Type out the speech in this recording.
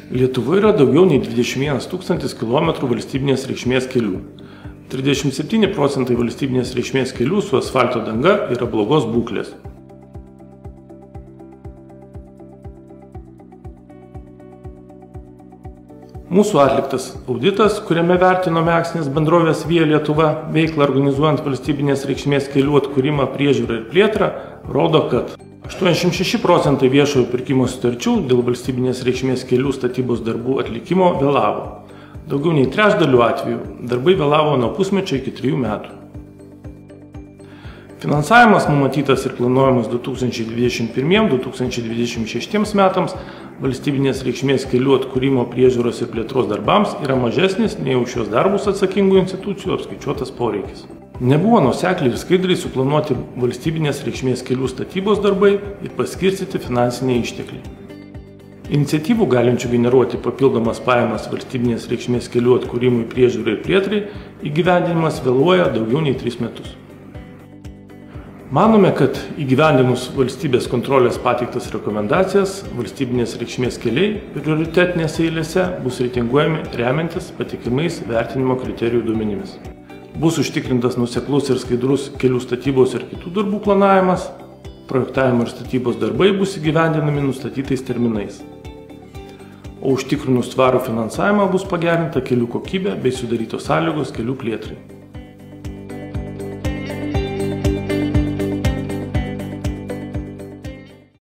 Lietuvoje yra daugiau nei 21 000 km valstybinės reikšmės kelių. 37% valstybinės reikšmės kelių su asfalto danga yra blogos būklės. Mūsų atliktas auditas, kuriame vertinome akcinės bendrovės Via Lietuva veiklą organizuojant valstybinės reikšmės kelių atkūrimą, priežiūrą ir plėtrą, rodo, kad 86% viešojo pirkimo sutarčių dėl valstybinės reikšmės kelių statybos darbų atlikimo vėlavo. Daugiau nei trečdaliu atveju darbai vėlavo nuo pusmečio iki 3 metų. Finansavimas numatytas ir planuojamas 2021-2026 metams valstybinės reikšmės kelių atkūrimo, priežiūros ir plėtros darbams yra mažesnis nei už šios darbus atsakingų institucijų apskaičiuotas poreikis. Nebuvo nuosekliai ir skaidriai suplanuoti valstybinės reikšmės kelių statybos darbai ir paskirstyti finansiniai ištekliai. Iniciatyvų galinčių generuoti papildomas pajamas valstybinės reikšmės kelių atkūrimui, priežiūrai ir plėtrai įgyvendinimas vėluoja daugiau nei 3 metus. Manome, kad įgyvendinus valstybės kontrolės pateiktas rekomendacijas, valstybinės reikšmės keliai prioritetinėse eilėse bus reitinguojami remiantis patikimais vertinimo kriterijų duomenimis. Bus užtikrintas nuoseklus ir skaidrus kelių statybos ir kitų darbų planavimas, projektavimo ir statybos darbai bus įgyvendinami nustatytais terminais. O užtikrinus tvarų finansavimą bus pagerinta kelių kokybė bei sudarytos sąlygos kelių plėtrai.